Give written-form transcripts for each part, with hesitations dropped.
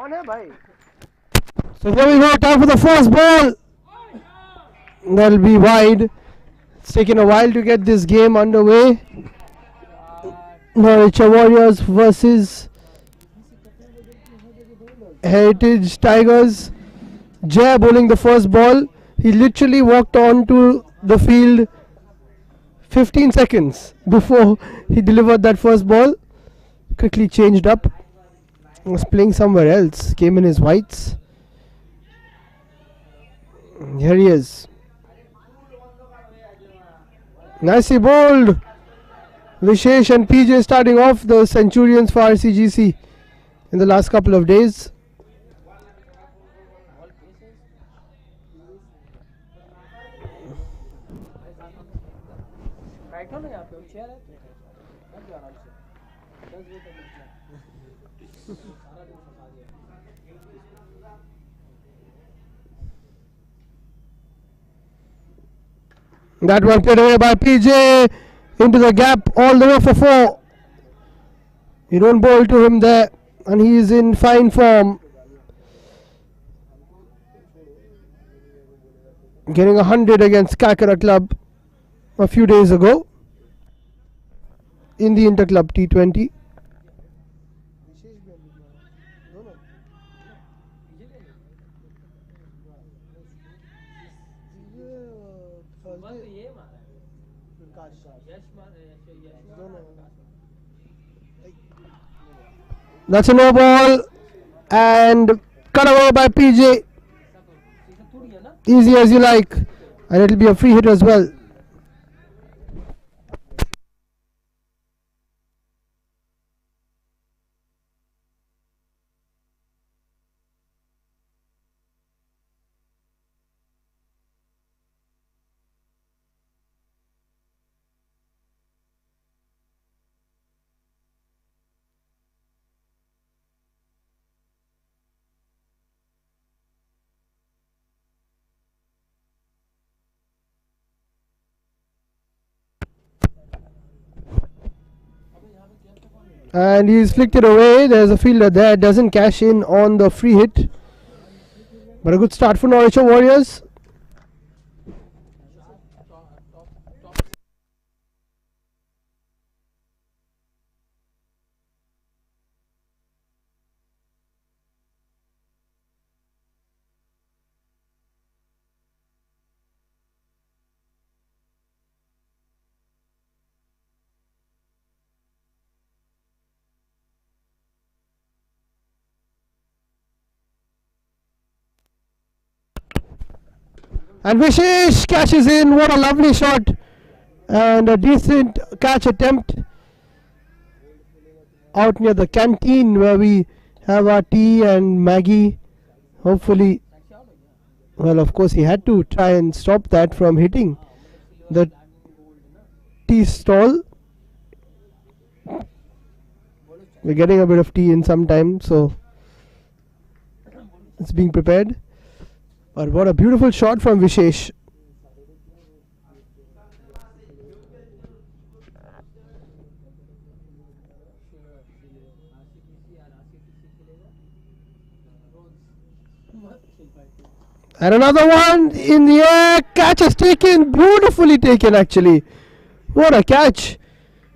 So here we go, time for the first ball. That'll be wide. It's taken a while to get this game underway. Nouriture Warriors versus Heritage Tigers. Jay bowling the first ball. He literally walked onto the field 15 seconds before he delivered that first ball. Quickly changed up. Was playing somewhere else. Came in his whites. Here he is. Nicely bowled. Vishesh and PJ starting off the Centurions for RCGC in the last couple of days. That one played away by PJ into the gap all the way for 4. You don't bowl to him there, and he is in fine form. Getting 100 against Kakara Club a few days ago in the Interclub T20. That's a no ball and cut away by PJ. Easy as you like, and it'll be a free hit as well. And he's flicked it away. There's a fielder there. Doesn't cash in on the free hit. But a good start for Nouriture Warriors. And Vishesh catches in. What a lovely shot. And a decent catch attempt out near the canteen where we have our tea and Maggie. Hopefully, well, of course, he had to try and stop that from hitting the tea stall. We're getting a bit of tea in some time, so it's being prepared. But what a beautiful shot from Vishesh. And another one in the air. Catch is taken. Beautifully taken, actually. What a catch.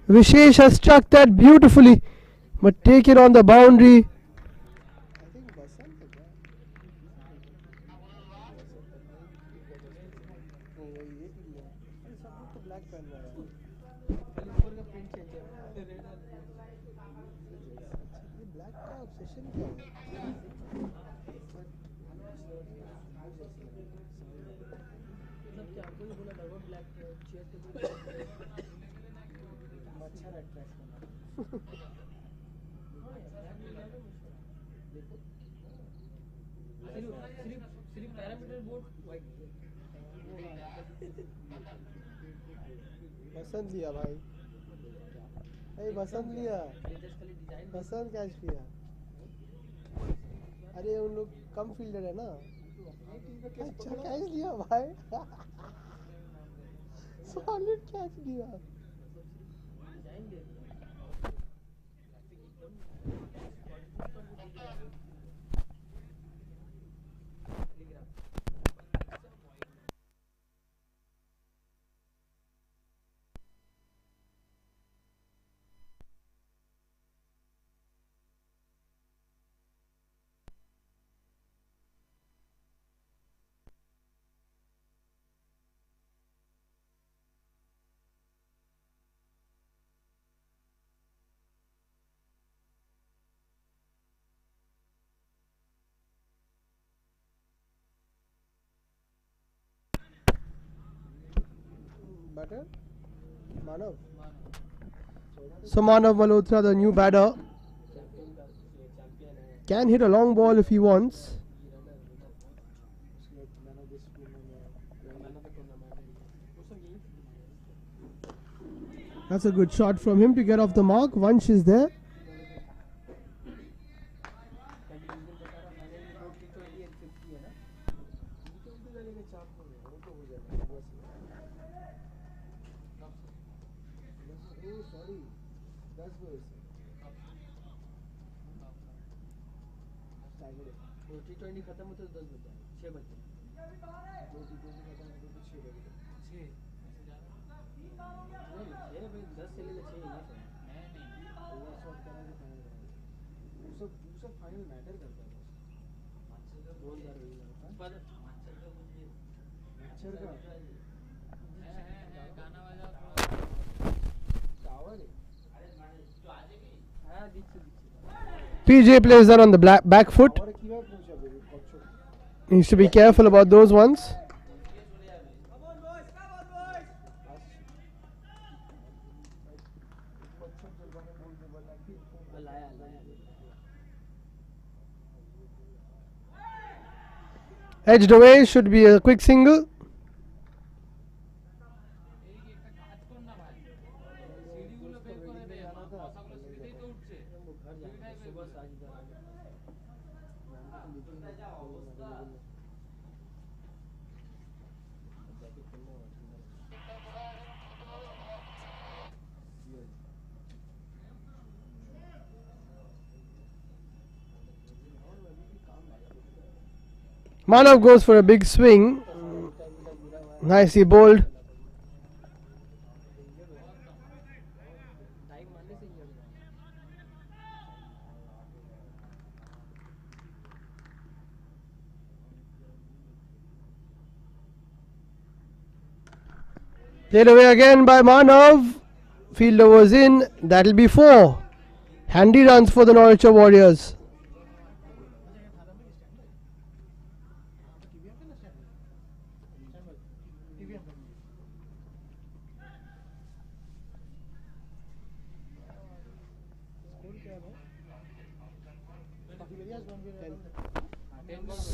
Vishesh has struck that beautifully. But take it on the boundary. बसंत लिया भाई भाई बसंत लिया बसंत catch किया अरे उन लोग कम fielder है ना अच्छा कैच लिया भाई सॉलिड कैच लिया batter? Manav. So Manav Malhotra, the new batter, can hit a long ball if he wants. That's a good shot from him to get off the mark. Vansh is there. PJ plays that on the back foot. Needs to be careful about those ones. Edged away, should be a quick single. Manav goes for a big swing. Nicely bowled. Played away again by Manav. Fielder was in. That'll be 4. Handy runs for the Nouriture Warriors.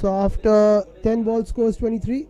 So after 10 balls scores 23.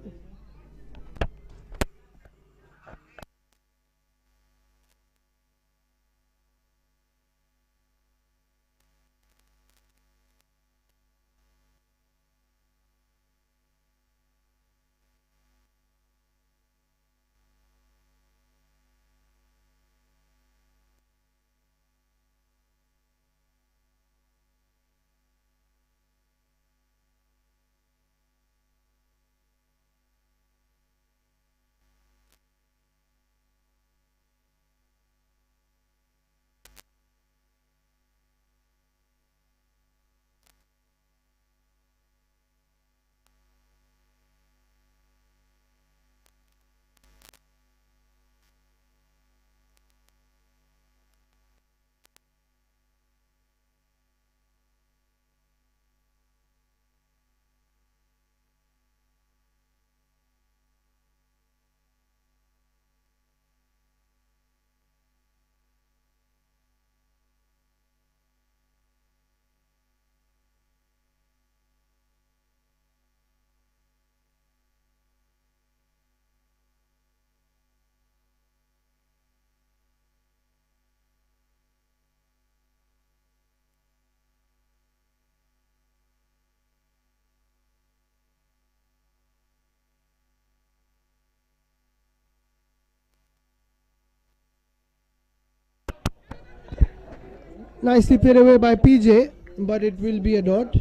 Nicely played away by PJ, but it will be a dot.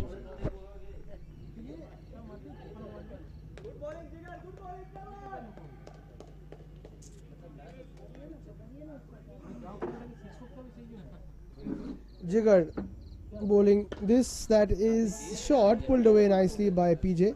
Jigar bowling this, that is short, pulled away nicely by PJ.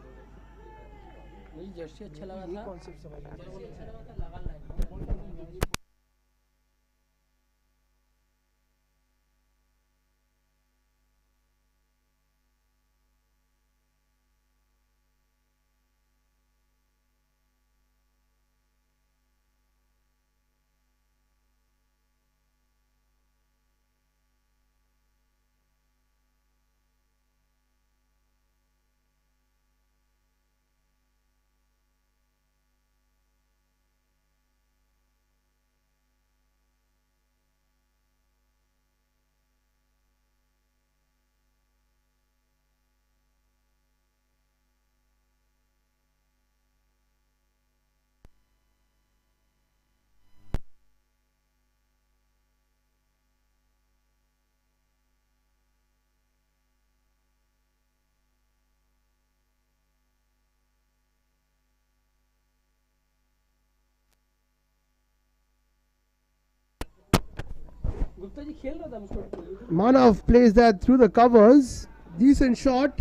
Manav plays that through the covers. Decent shot.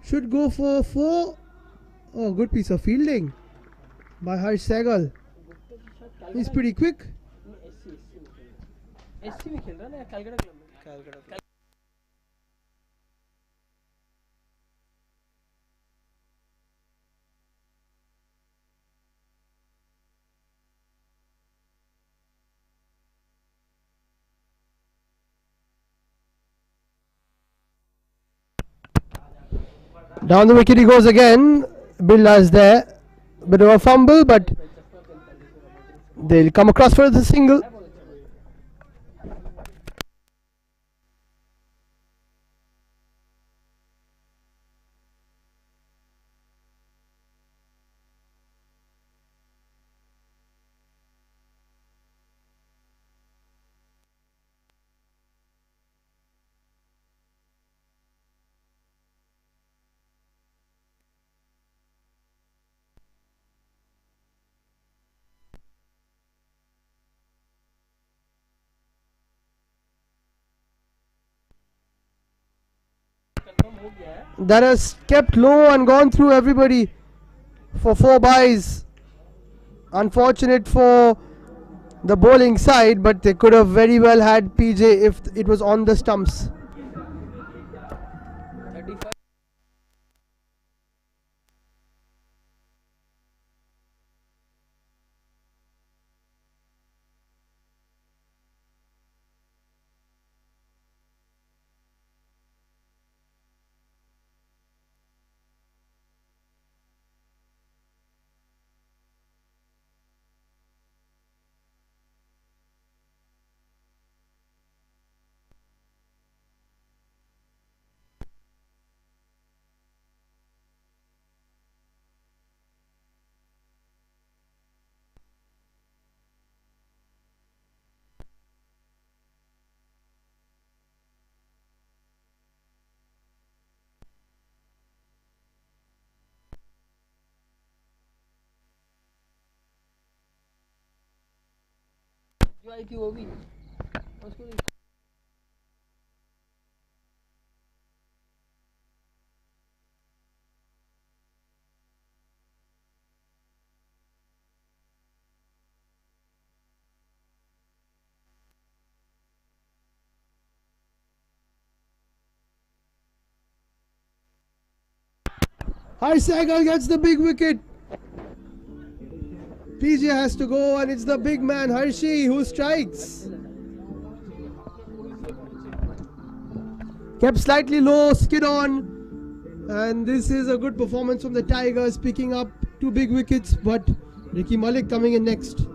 Should go for 4. Oh, good piece of fielding by Harsh Sehgal. He's pretty quick. Down the wicket he goes again. Billa's there. Bit of a fumble, but they'll come across for the single. That has kept low and gone through everybody for 4 byes. Unfortunate for the bowling side, but they could have very well had PJ if it was on the stumps. Harsh Sehgal gets the big wicket. PJ has to go, and it's the big man Harshi who strikes. Kept slightly low, skid on, and this is a good performance from the Tigers, picking up 2 big wickets. But Ricky Malik coming in next.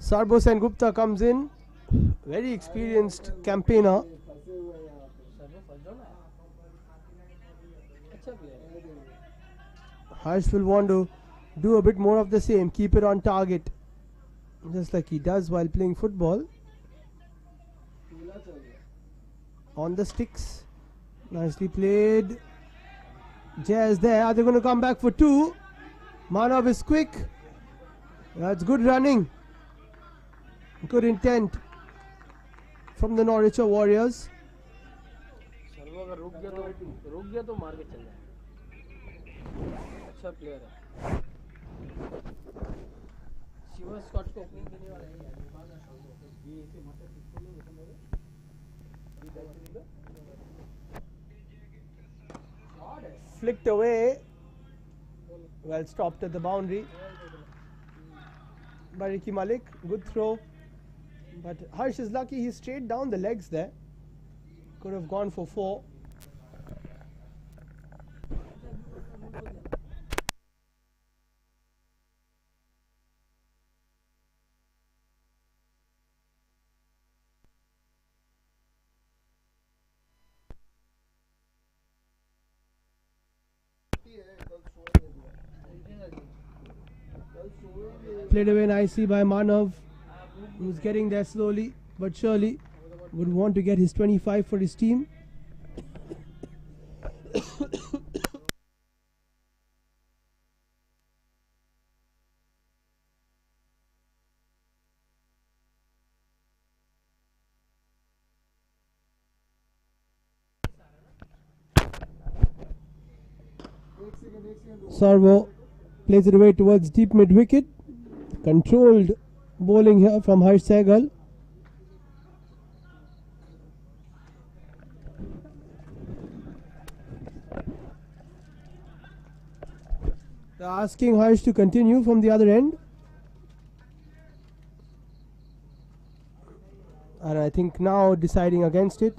Sarbo Sen Gupta comes in, very experienced campaigner. Harsh will want to do a bit more of the same, keep it on target, just like he does while playing football. On the sticks, nicely played. Jay is there. Are they going to come back for 2? Manav is quick. That's good running. Good intent from the Nouriture Warriors. अच्छा player है। Shiva Scott को opening देने वाला है flicked away. Well stopped at the boundary by Ricky Malik. Good throw. But Harsh is lucky he straight down the legs there. Could have gone for 4. Played away nicely by Manav, who's getting there slowly but surely. Would want to get his 25 for his team. Sarvo plays it away towards deep mid wicket. Controlled bowling here from Harsh Sehgal. They're asking Harsh to continue from the other end. And I think now deciding against it.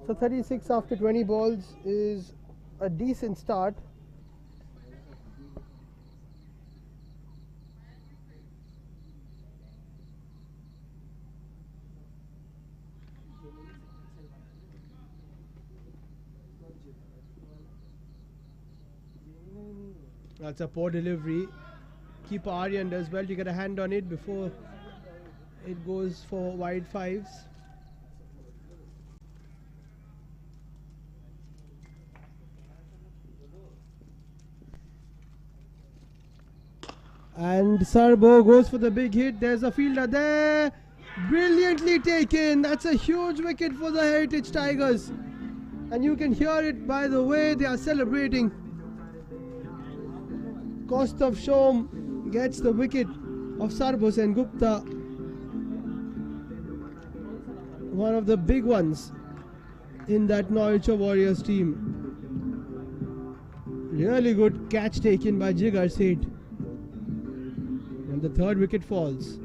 So 36 after 20 balls is a decent start. That's a poor delivery. Keeper Aryan does well to get a hand on it before it goes for wide fives. And Sarbo goes for the big hit. There's a fielder there. Brilliantly taken. That's a huge wicket for the Heritage Tigers. And you can hear it by the way they are celebrating. Kostav Shom gets the wicket of Sarbo Sengupta. One of the big ones in that Nouriture Warriors team. Really good catch taken by Jigar Seth. And the third wicket falls.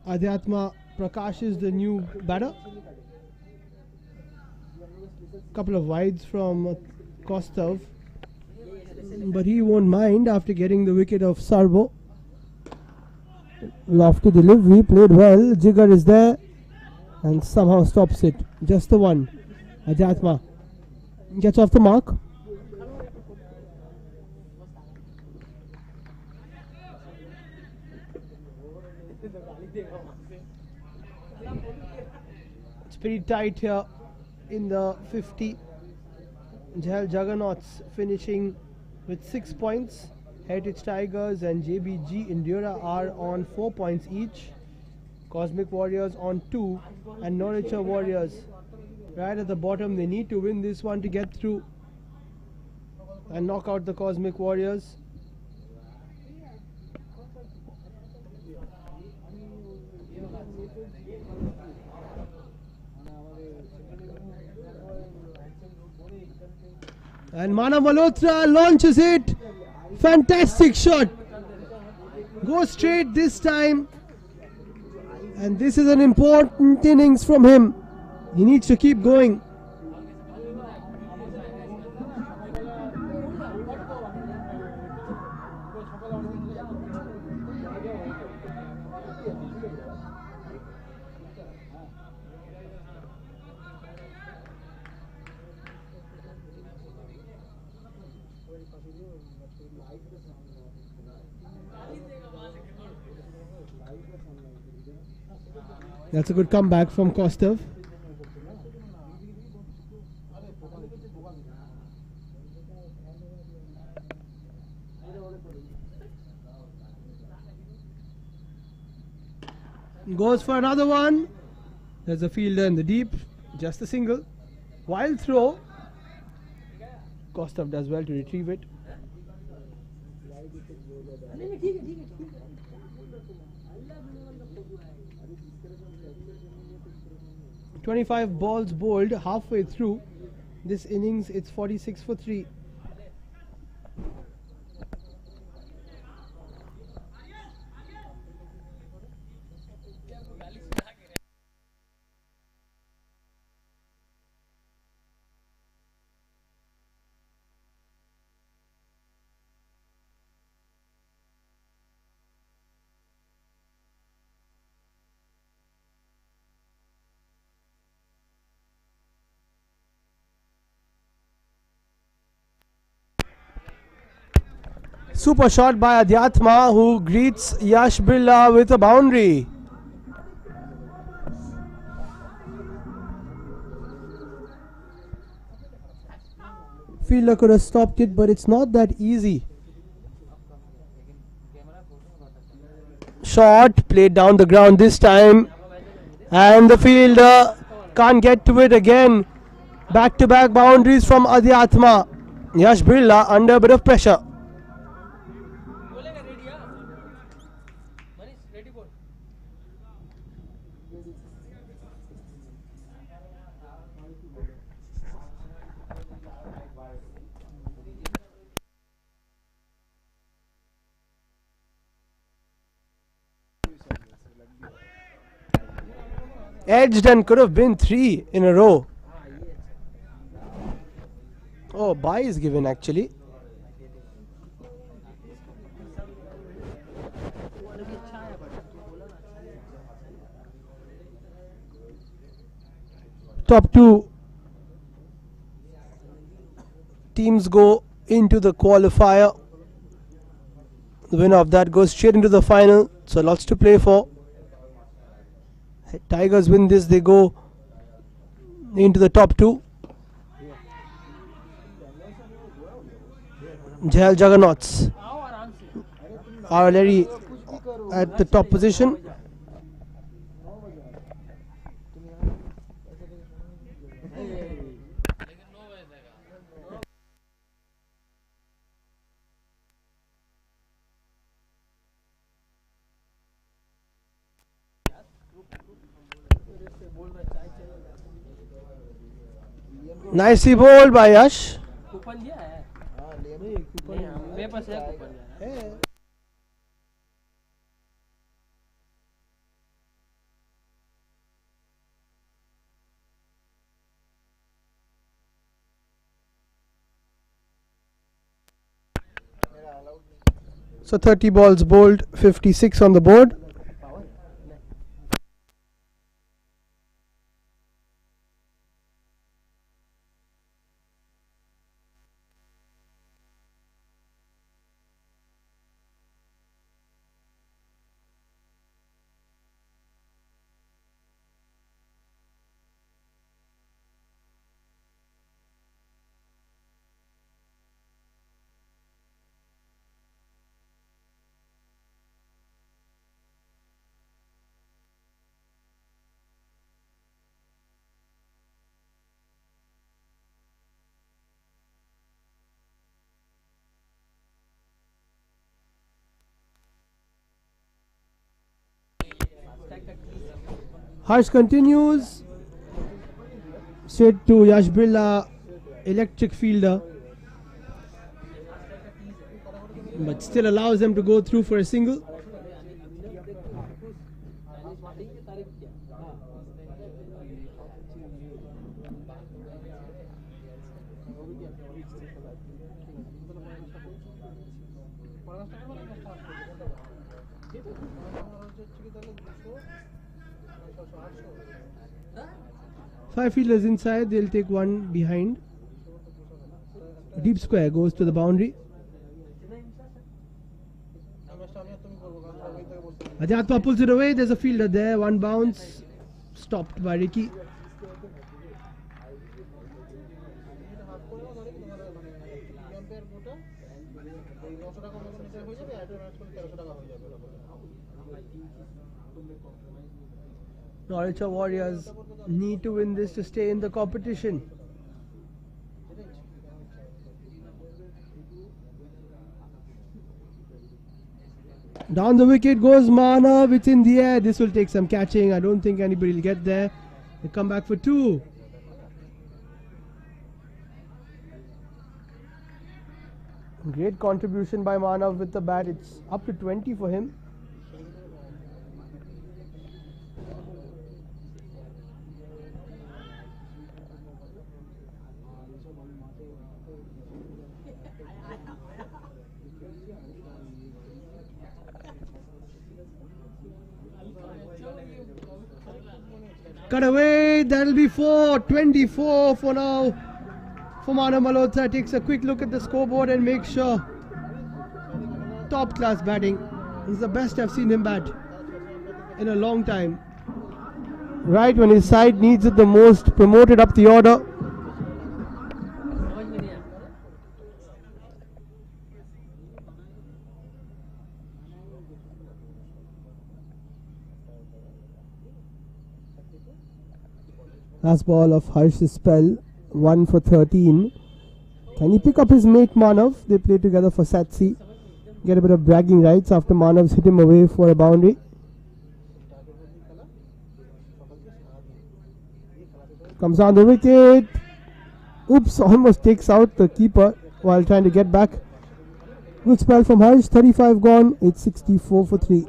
Adhyatma Prakash is the new batter. Couple of wides from Kostav, but he won't mind after getting the wicket of Sarbo. Lofty delivery, played well. Jigar is there and somehow stops it. Just the one. Adhyatma gets off the mark. pretty tight here in the 50. Jal Juggernauts finishing with 6 points. Heritage Tigers and JBG Indira are on 4 points each. Cosmic Warriors on 2 and Nouriture Warriors right at the bottom. They need to win this one to get through and knock out the Cosmic Warriors. And Manav Malhotra launches it. Fantastic shot. Goes straight this time. And this is an important innings from him. He needs to keep going. That's a good comeback from Kostev. Goes for another one. There's a fielder in the deep. Just a single. Wild throw. Kostev does well to retrieve it. 25 balls bowled halfway through this innings. It's 46 for 3. Super shot by Adhyatma, who greets Yash Birla with a boundary. Fielder could have stopped it, but it's not that easy. Shot played down the ground this time, and the fielder can't get to it again. Back-to-back boundaries from Adhyatma. Yash Birla under a bit of pressure. Edged and could have been 3 in a row. Oh, bye is given actually. Top 2 teams go into the qualifier. The winner of that goes straight into the final. So lots to play for. Tigers win this, they go into the top 2. Jal Juggernauts are already at the top position. Nicely bowled by Yash. So 30 balls bowled, 56 on the board. Harsh continues straight to Yash Birla, electric fielder, but still allows them to go through for a single. Five fielders inside, they'll take one behind. Deep square goes to the boundary. Ajatma pulls it away. There's a fielder there. One bounce. Stopped by Ricky. Nouriture Warriors need to win this to stay in the competition. Down the wicket goes Manav. It's in the air. This will take some catching. I don't think anybody will get there. They come back for two. Great contribution by Manav with the bat. It's up to 20 for him. Cut away, that'll be 4-24 for now. For Manav Malhotra, takes a quick look at the scoreboard and makes sure. Top class batting. This is the best I've seen him bat in a long time. Right when his side needs it the most, promoted up the order. Last ball of Harsh's spell, 1 for 13. Can he pick up his mate Manav? They play together for Satsi. Get a bit of bragging rights after Manav's hit him away for a boundary. Comes on the wicket. Oops, almost takes out the keeper while trying to get back. Good spell from Harsh, 35 gone. It's 64 for 3.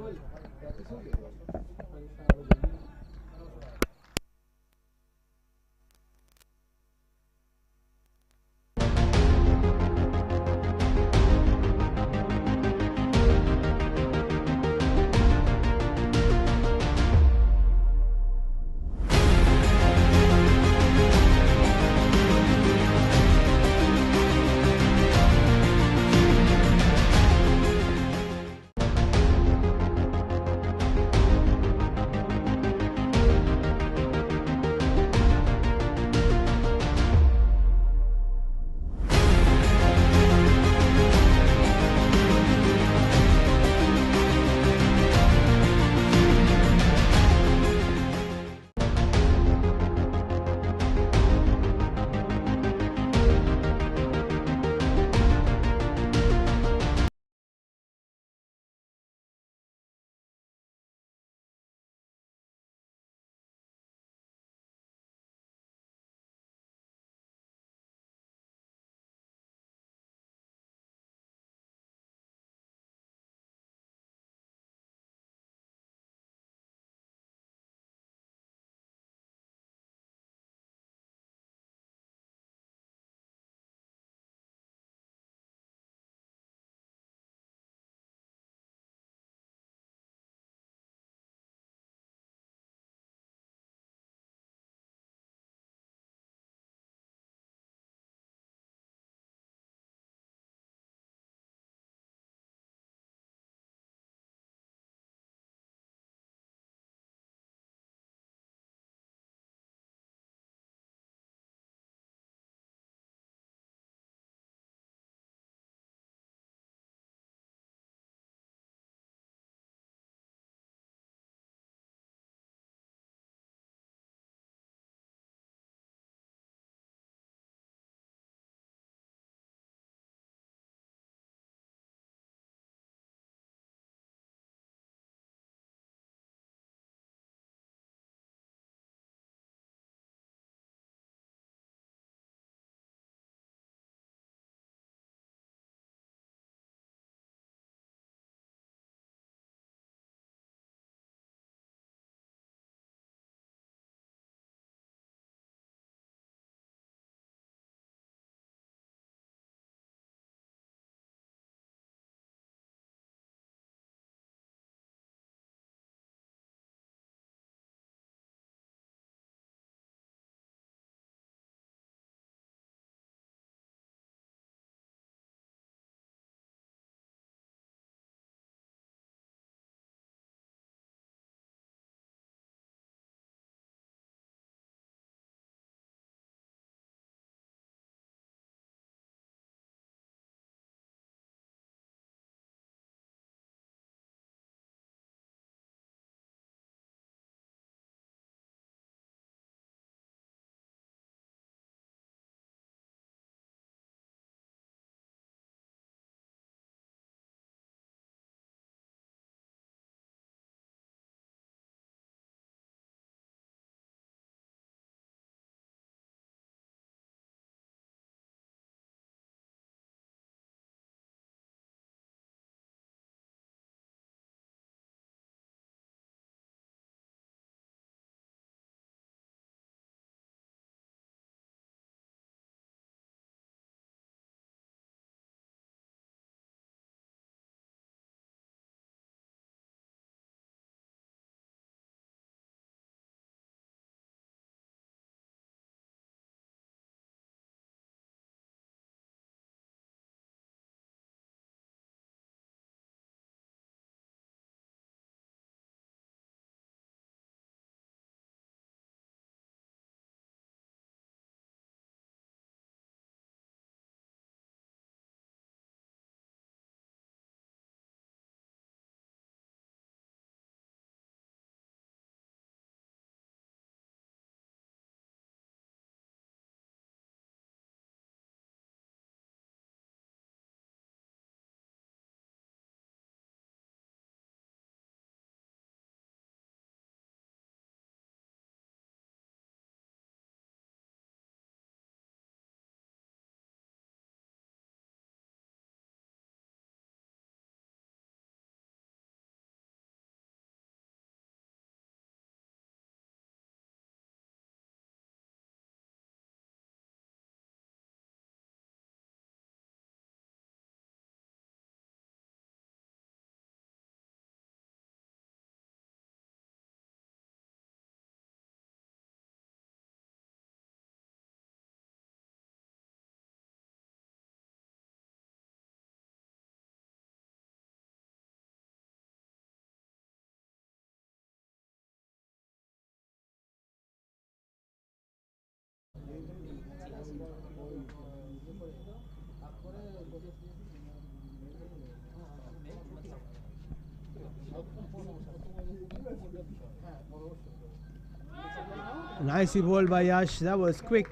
Nicely bowled by Yash. That was quick.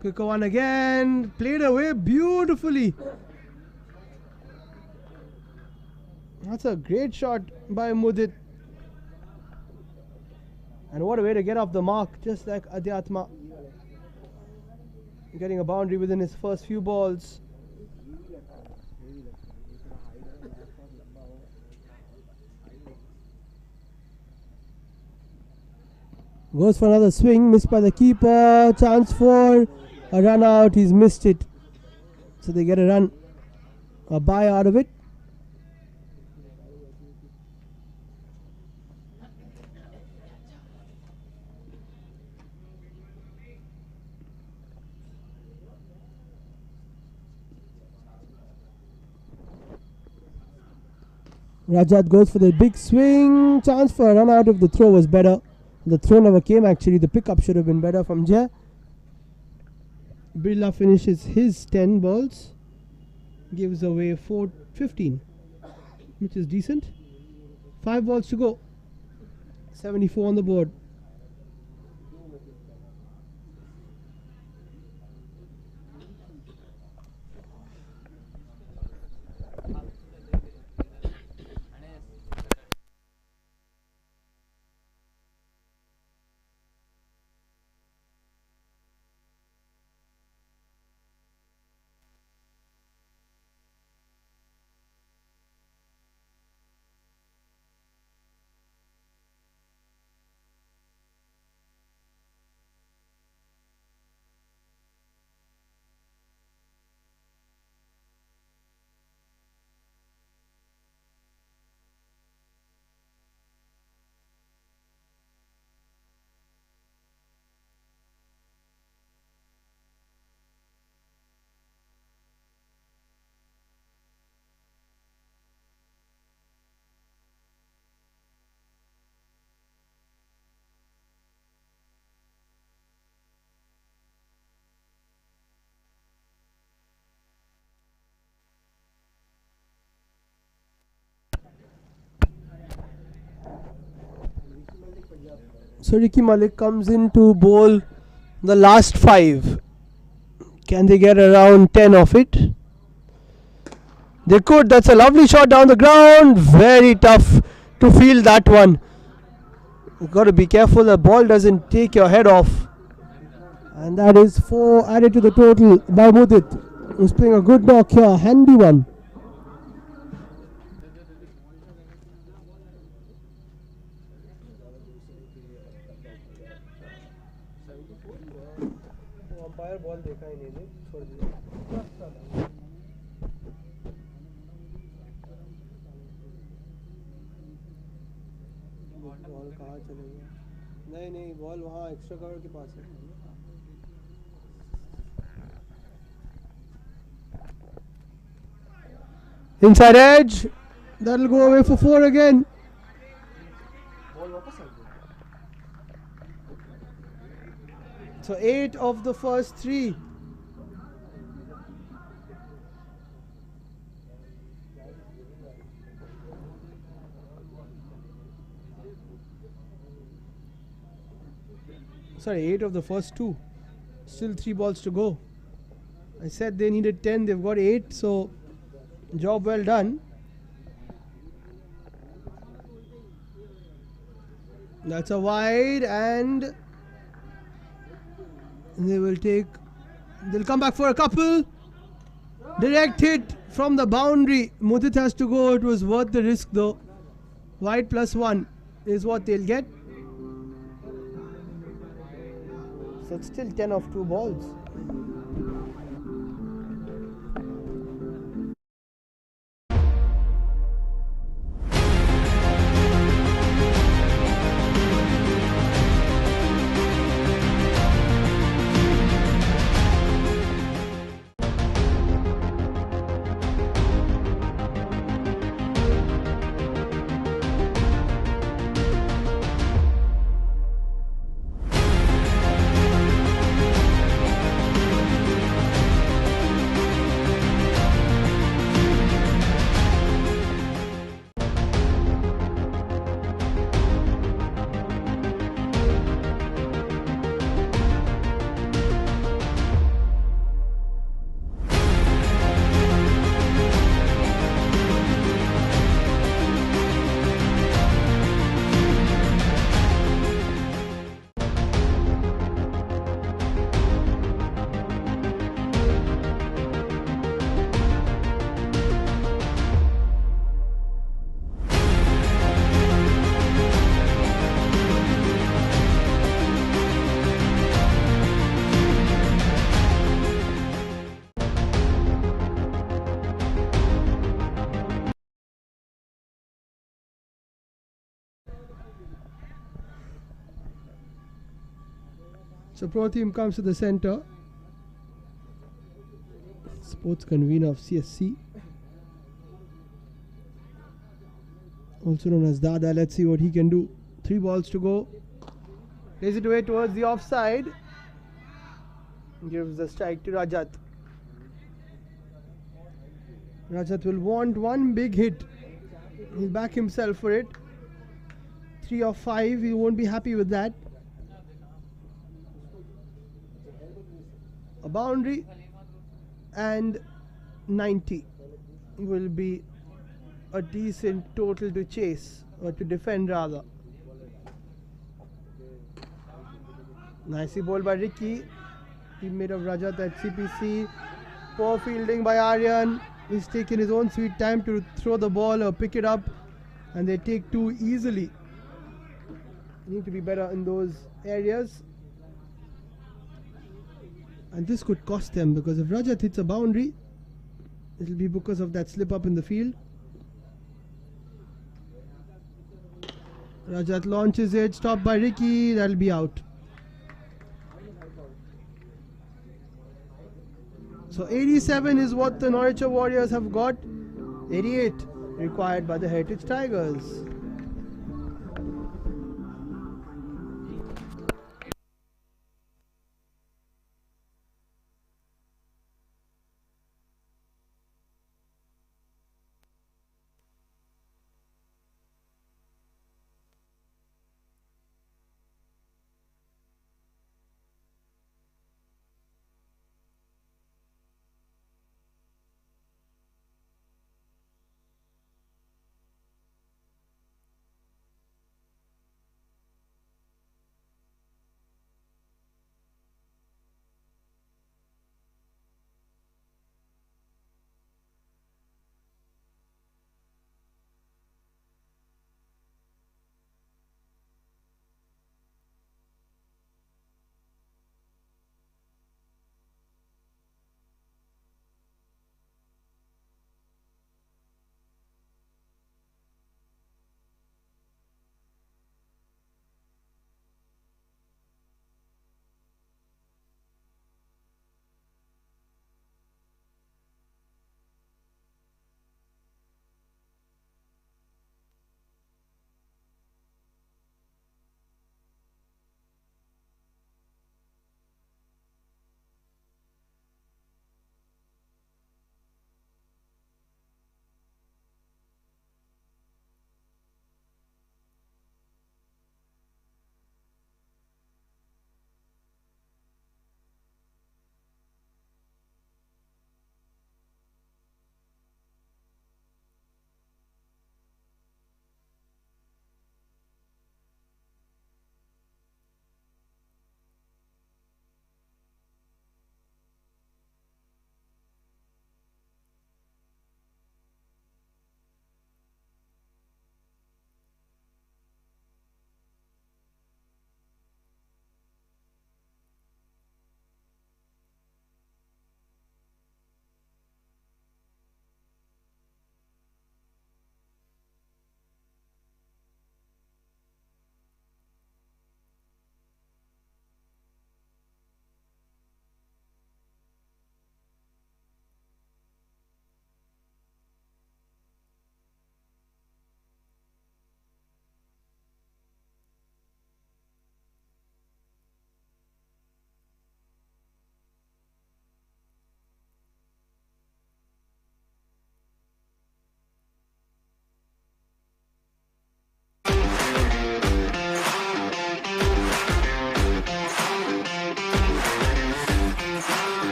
Quicker one again. Played away beautifully. That's a great shot by Mudit. And what a way to get off the mark, just like Adhyatma. Getting a boundary within his first few balls. Goes for another swing, missed by the keeper. Chance for a run out, he's missed it. So they get a run, a bye out of it. Rajat goes for the big swing. Chance for a run out if the throw was better. The throw never came actually. The pickup should have been better from Jay. Birla finishes his 10 balls. Gives away 15, which is decent. 5 balls to go. 74 on the board. So Ricky Malik comes in to bowl the last 5. Can they get around 10 of it? They could. That's a lovely shot down the ground. Very tough to field that one. You've got to be careful the ball doesn't take your head off. And that is 4 added to the total by Mudit, who's playing a good knock here. Handy one. Ball देखा ही नहीं छोड़ दिया ball कहाँ चले गया नहीं ball वहाँ extra cover के पास है inside edge that'll go away for 4 again. So 8 of the first 3. Sorry, 8 of the first 2. Still 3 balls to go. I said they needed 10, they've got 8, so job well done. That's a wide and they'll come back for a couple. Direct hit from the boundary. Mudit has to go. It was worth the risk though. Wide +1 is what they'll get. So it's still 10 of 2 balls. So pro team comes to the center. Sports convener of CSC, also known as Dada. Let's see what he can do. 3 balls to go. Plays it away towards the offside. Gives the strike to Rajat. Rajat will want one big hit. He'll back himself for it. 3 of 5. He won't be happy with that. A boundary and 90 will be a decent total to chase, or to defend rather. Nicely bowled by Ricky, teammate of Rajat at CPC. Poor fielding by Aryan. He's taken his own sweet time to throw the ball or pick it up, and they take 2 easily. Need to be better in those areas. And this could cost them, because if Rajat hits a boundary, it will be because of that slip up in the field. Rajat launches it, stopped by Ricky, that'll be out. So 87 is what the Nouriture Warriors have got. 88 required by the Heritage Tigers.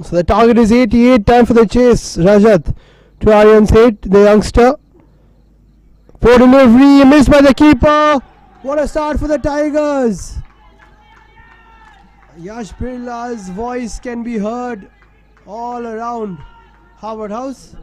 So the target is 88. Time for the chase. Rajat to Aryan's hit, the youngster. Poor delivery, missed by the keeper. What a start for the Tigers. Yash Birla's voice can be heard all around Harvard House.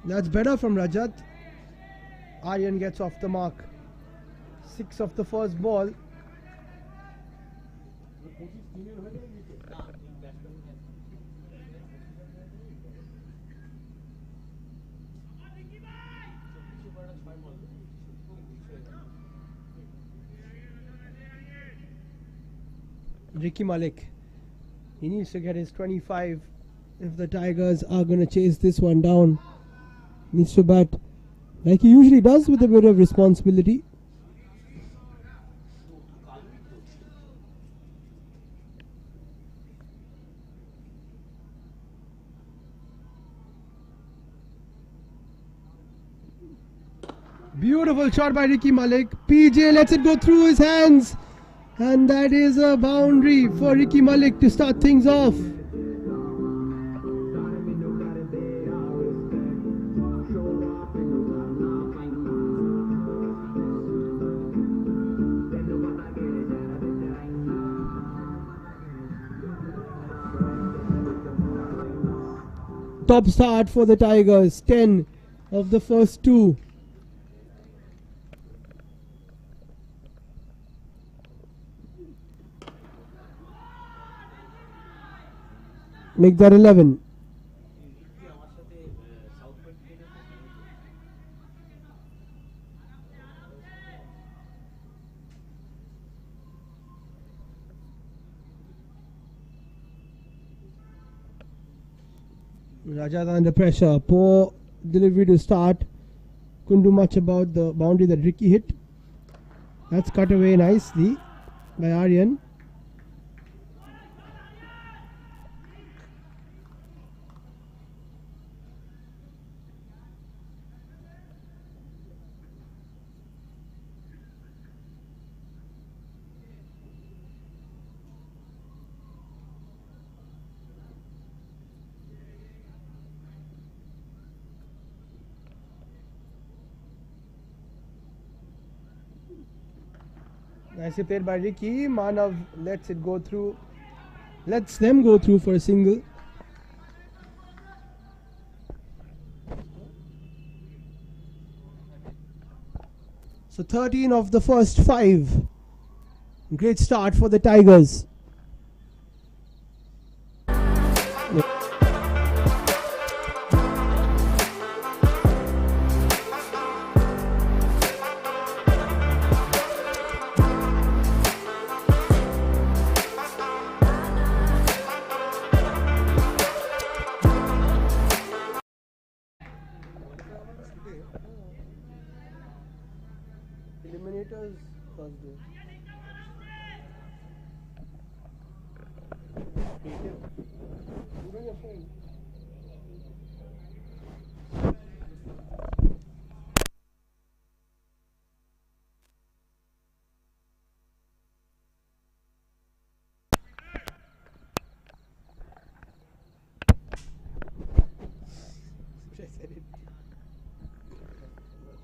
That's better from Rajat. Aryan gets off the mark. 6 of the first ball. Ricky Malik, he needs to get his 25 if the Tigers are going to chase this one down. Needs to bat like he usually does with a bit of responsibility. Beautiful shot by Ricky Malik. PJ lets it go through his hands. And that is a boundary for Ricky Malik to start things off. Top start for the Tigers. 10 of the first 2. Make that 11. Rajat under pressure. Poor delivery to start. Couldn't do much about the boundary that Ricky hit. That's cut away nicely by Aryan. Nicely played by Ricky. Manav lets it go through. Lets them go through for a single. So 13 of the first 5. Great start for the Tigers. Eliminators Thursday.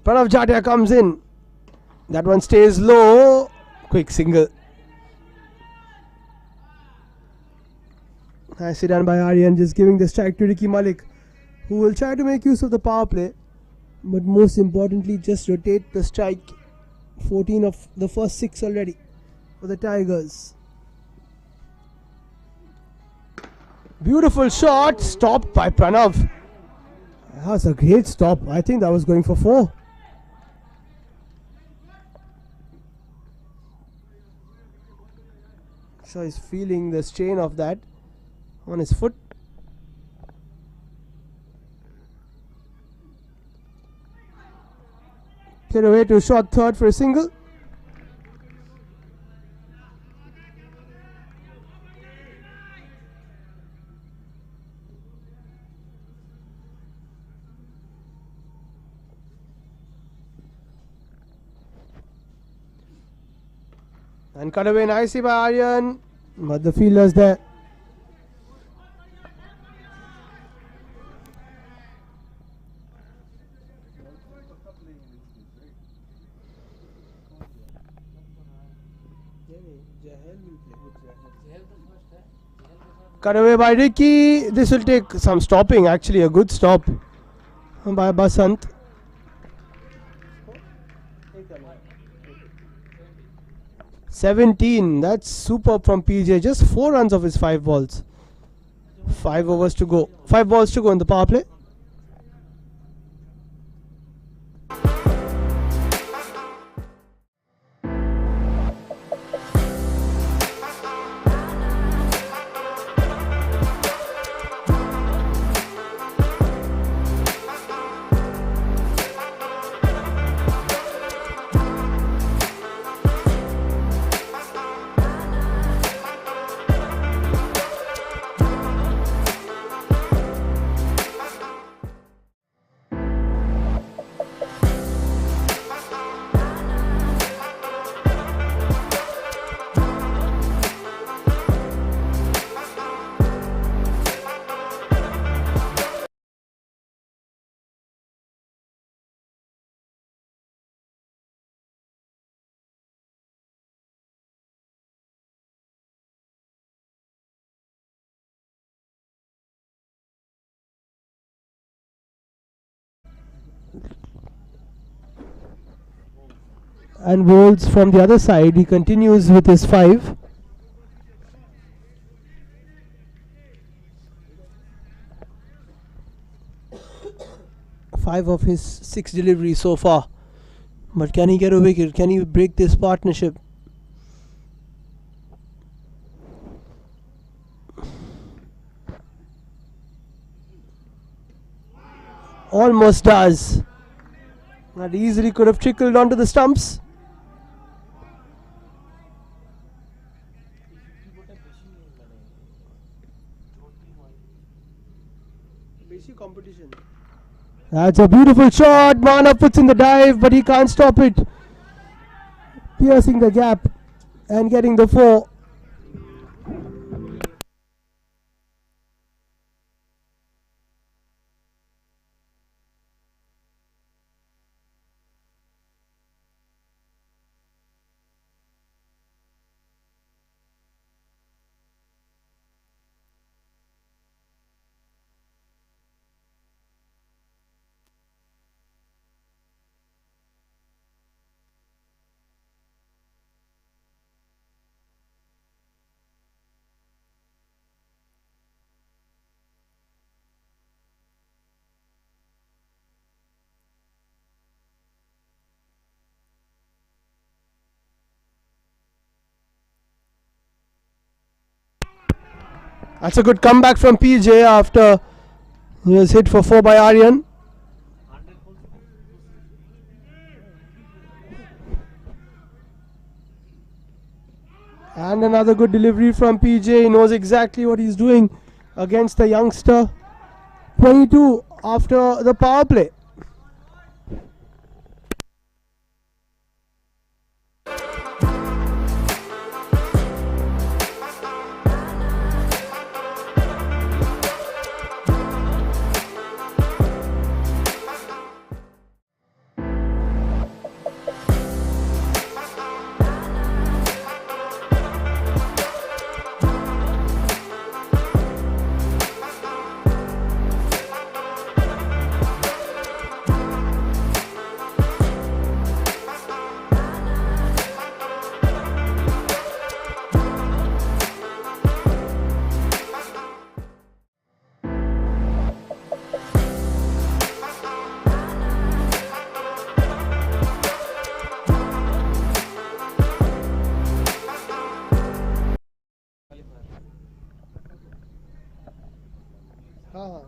Pranav Jatia comes in. That one stays low. Quick single. Nicely done by Aryan, just giving the strike to Ricky Malik, who will try to make use of the power play, but most importantly just rotate the strike. 14 of the first 6 already for the Tigers. Beautiful shot, stopped by Pranav. That was a great stop. I think that was going for 4. Sure, he's feeling the strain of that on his foot. Clear away to short third for a single. And cut away nicely by Aryan, but the fielders there. Cut away by Ricky. This will take some stopping, actually a good stop by Basant. 17, that's superb from PJ. Just 4 runs of his 5 balls. 5 overs to go. 5 balls to go in the power play. And bowls from the other side. He continues with his 5. Five of his 6 deliveries so far. But can he get a wicket? Can he break this partnership? Almost does. That easily could have trickled onto the stumps. Competition. That's a beautiful shot. Mana puts in the dive, but he can't stop it. Piercing the gap and getting the 4. That's a good comeback from PJ after he was hit for 4 by Aryan. And another good delivery from PJ. He knows exactly what he's doing against the youngster. 22 after the power play. हाँ.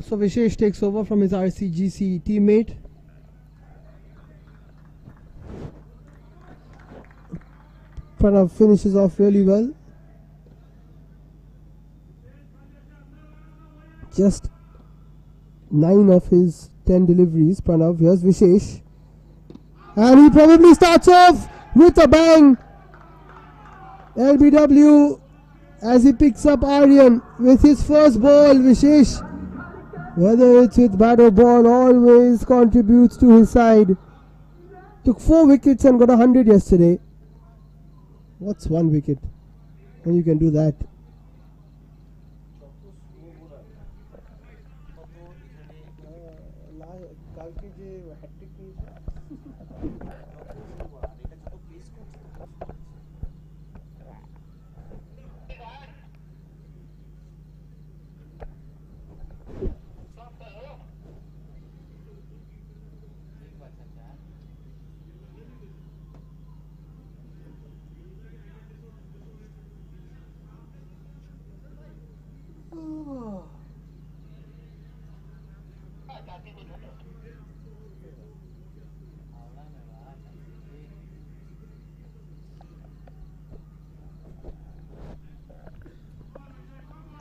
So Vishesh takes over from his RCGC teammate. Pranav finishes off really well. Just 9 of his 10 deliveries. Pranav, here's Vishesh. And he probably starts off with a bang. LBW as he picks up Aryan with his first ball. Vishesh, whether it's with bat or ball, always contributes to his side. Took 4 wickets and got 100 yesterday. What's 1 wicket? And you can do that.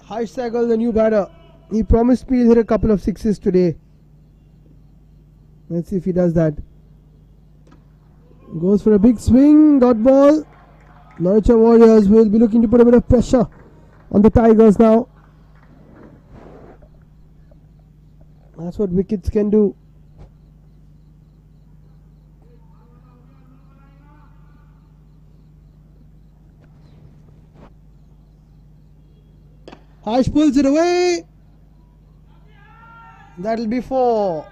Harsh Sehgal, the new batter. He promised me he'll hit a couple of sixes today. Let's see if he does that. Goes for a big swing. Dot ball. Nouriture Warriors will be looking to put a bit of pressure on the Tigers now. That's what wickets can do. Harsh pulls it away. That'll be 4.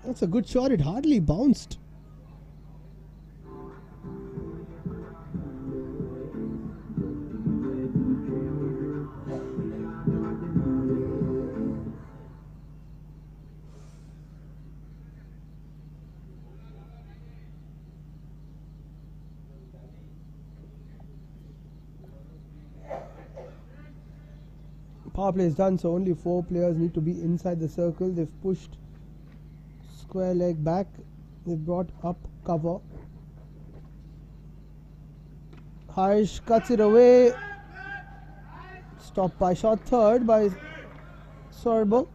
That's a good shot. It hardly bounced. Power play is done, so only 4 players need to be inside the circle. They've pushed square leg back. They've brought up cover. Harsh cuts it away. Stopped by shot third by Sorbo.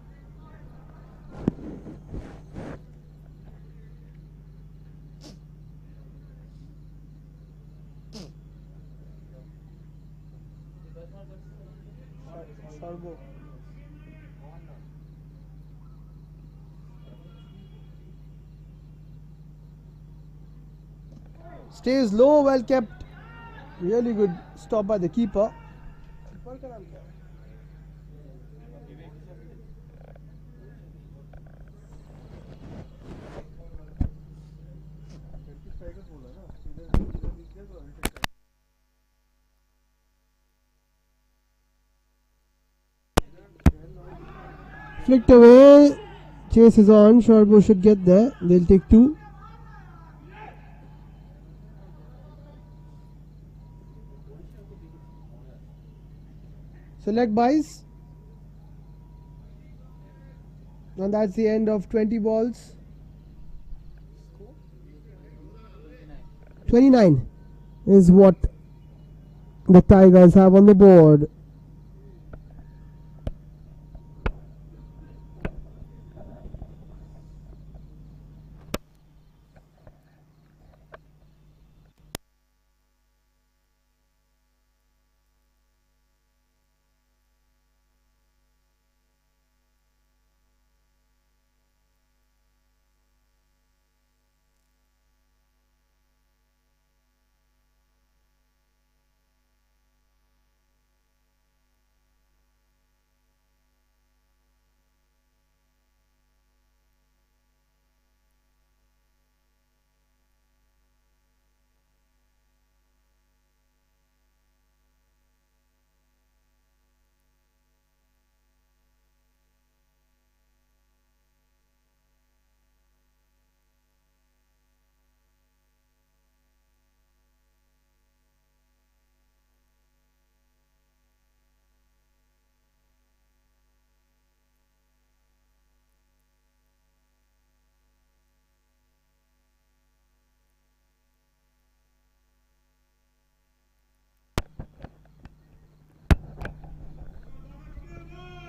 Stays low, well kept. Really good stop by the keeper. Flicked away. Chase is on. Sorbo should get there. They'll take 2. Select buys. And that's the end of 20 balls. 29 is what the Tigers have on the board.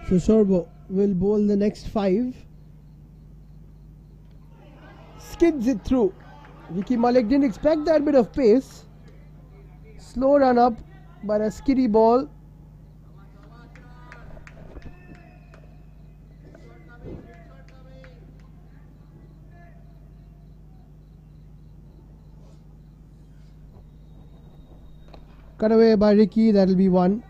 So Sorbo will bowl the next 5. Skids it through. Vicky Malik didn't expect that bit of pace. Slow run up, but a skiddy ball. Cut away by Ricky, that'll be 1.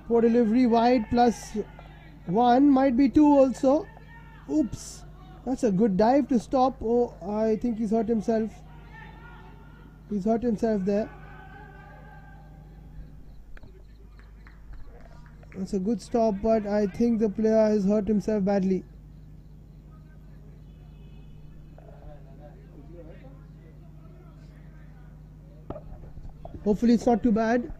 Poor delivery wide plus 1, might be 2 also. Oops, that's a good dive to stop. Oh, I think he's hurt himself. He's hurt himself there. That's a good stop, but I think the player has hurt himself badly. Hopefully it's not too bad.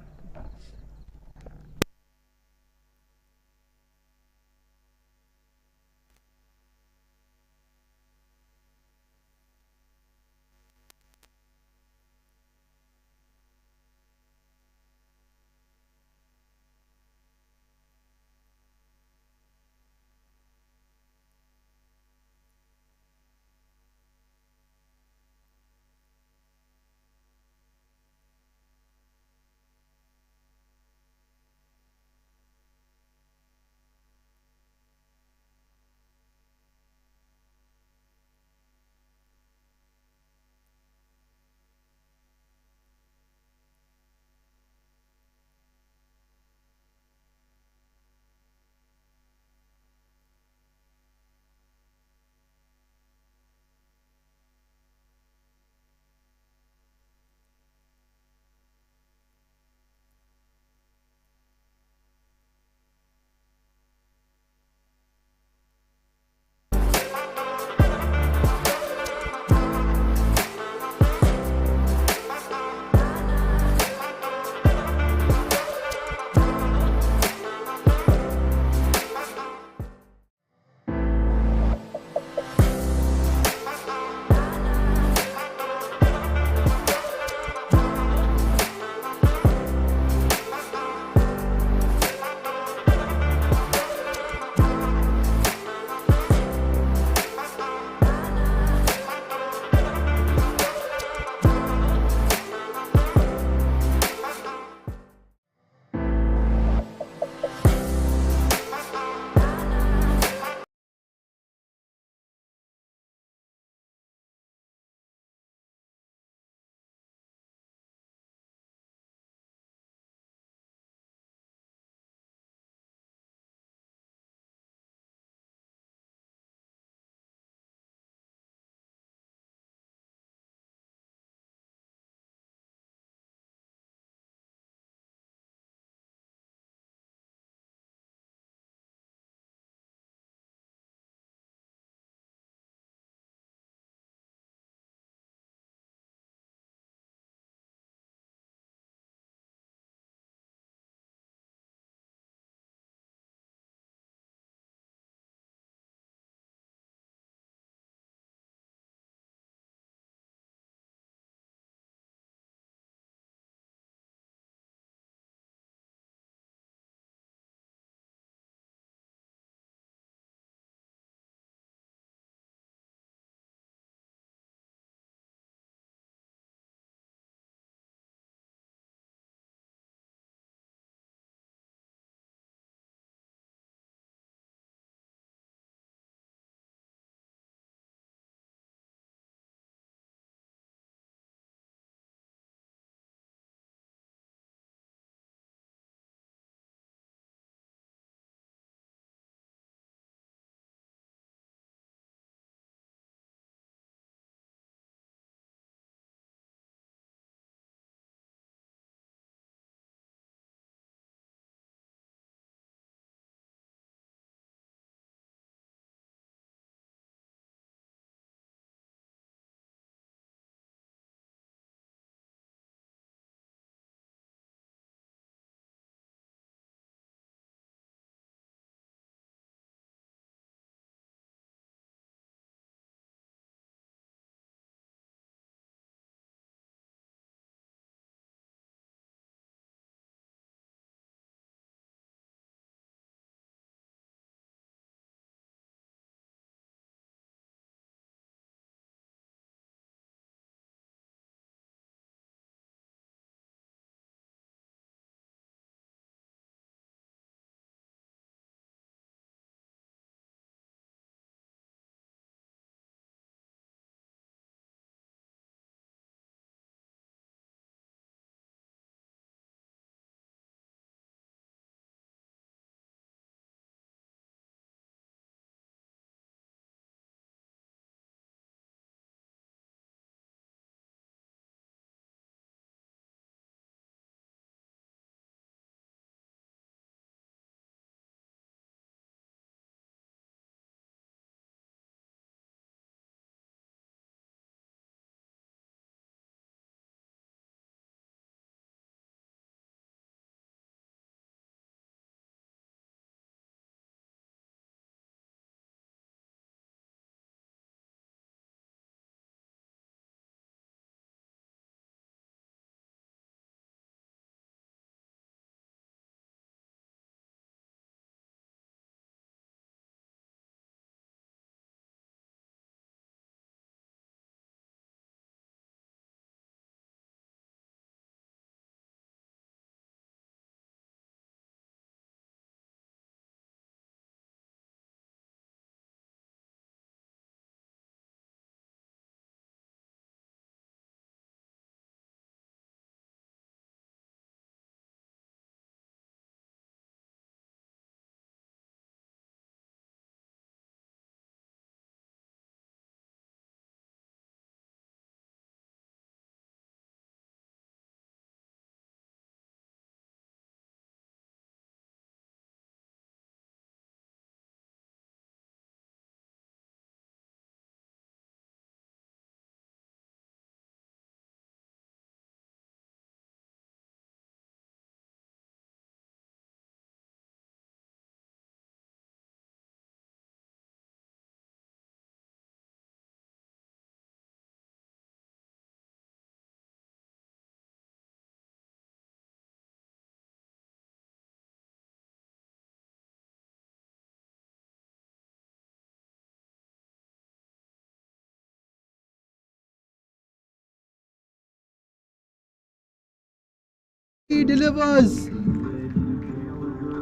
He delivers.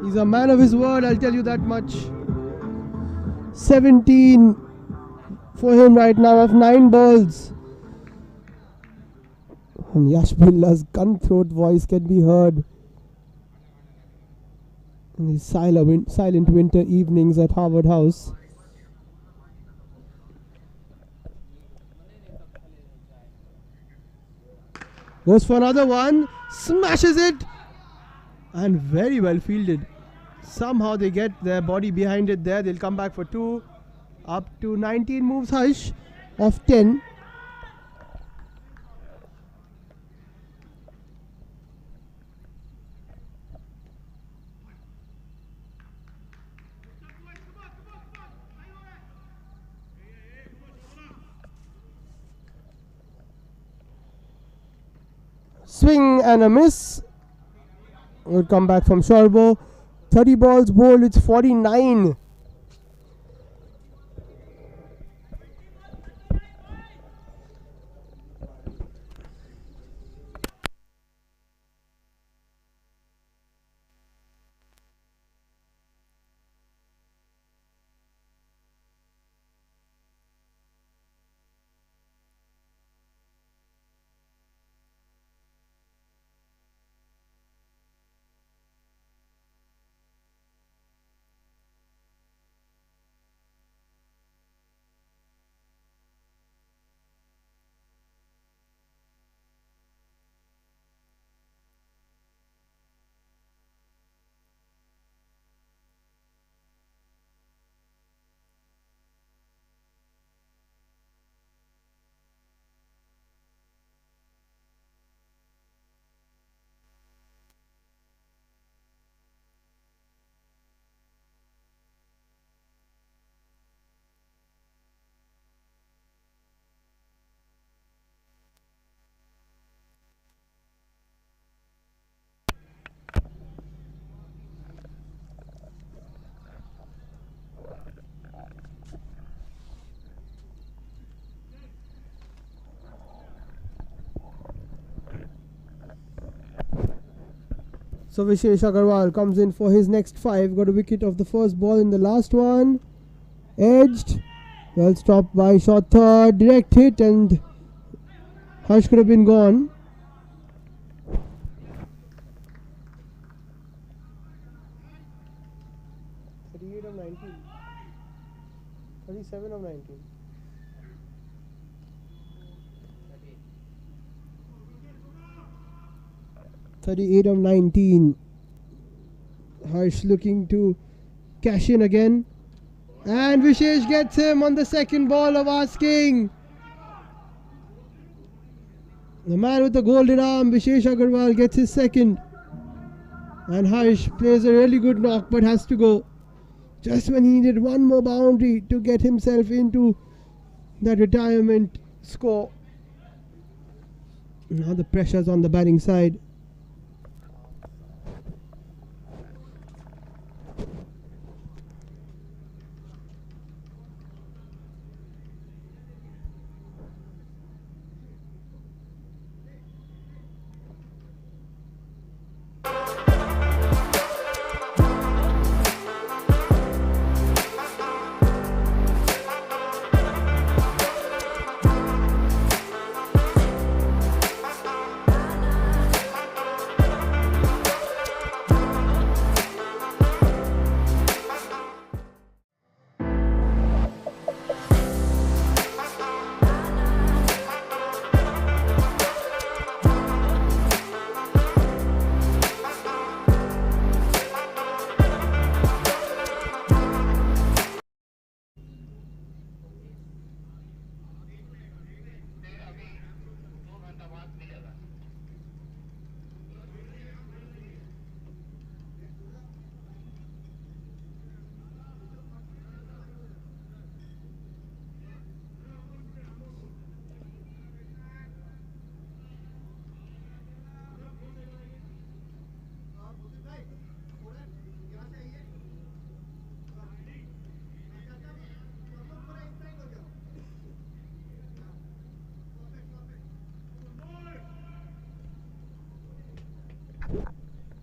He's a man of his word, I'll tell you that much. 17 for him right now of 9 balls. And Yash Billa's gun-throat voice can be heard in these silent winter evenings at Harvard House. Goes for another one, smashes it, and very well fielded. Somehow they get their body behind it there. They'll come back for 2. Up to 19 moves Harsh of 10. Swing and a miss. Will come back from Shorbo. 30 balls bowled, it's 49. So Vishesh Agarwal comes in for his next 5. Got a wicket of the first ball in the last one. Edged. Well stopped by shot third. Direct hit, and Harsh could have been gone. of 19. 37 of 19. (38 of 19). Harsh looking to cash in again, and Vishesh gets him on the second ball of asking. The man with the golden arm, Vishesh Agarwal, gets his second, and Harsh plays a really good knock but has to go just when he needed one more boundary to get himself into that retirement score. Now the pressure's on the batting side.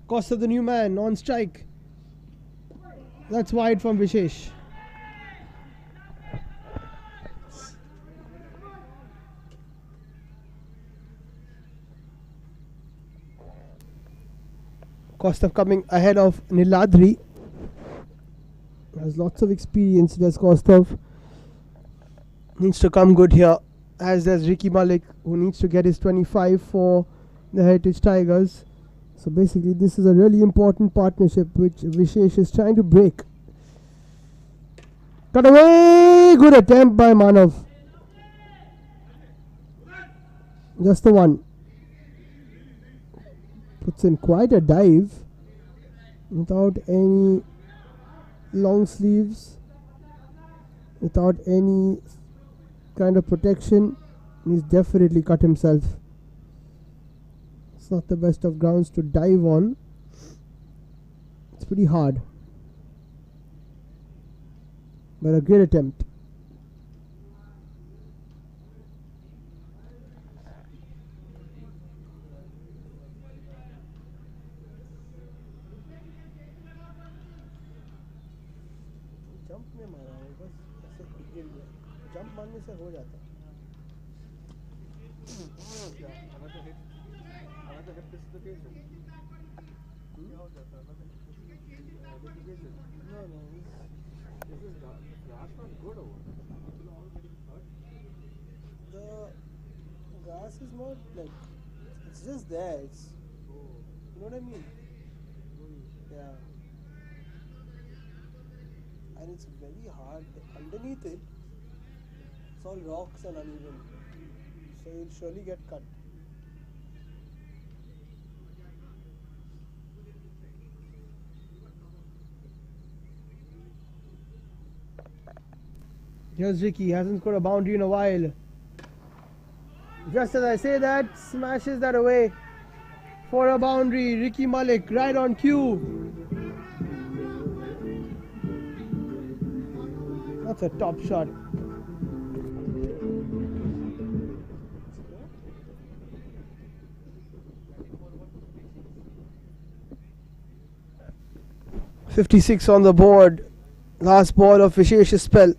Cost of the new man on strike. That's wide from Vishesh. Kostov coming ahead of Niladri. Has lots of experience, does Kostov. Needs to come good here. As does Ricky Malik, who needs to get his 25 for the Heritage Tigers. So basically this is a really important partnership which Vishesh is trying to break. Cut away! Good attempt by Manav. Just the one. Puts in quite a dive without any long sleeves, without any kind of protection. He's definitely cut himself. It's not the best of grounds to dive on. It's pretty hard, but a great attempt. Jump मारने से हो जाता The grass is not like, it's just there. It's, you know what I mean? Yeah. And it's very hard. Underneath it, it's all rocks and uneven. So you'll surely get cut. Here's Ricky, hasn't scored a boundary in a while. Just as I say that, smashes that away for a boundary. Ricky Malik right on cue. That's a top shot. .56 on the board. Last ball of Vishesh's spell.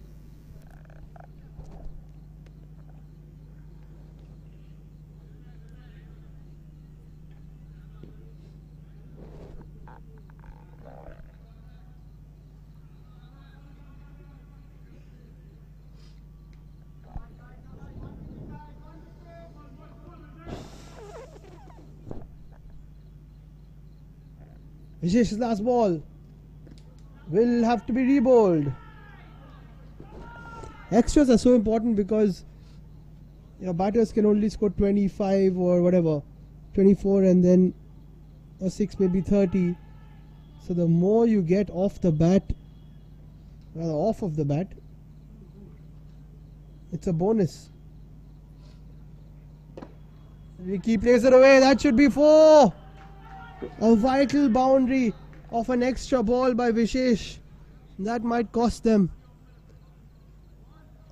Vishesh's last ball will have to be rebowled. Extras are so important because your batters can only score 25 or whatever, 24 and then a 6 maybe 30. So the more you get off the bat, rather off of the bat, it's a bonus. Ricky plays it away. That should be 4. A vital boundary of an extra ball by Vishesh. That might cost them.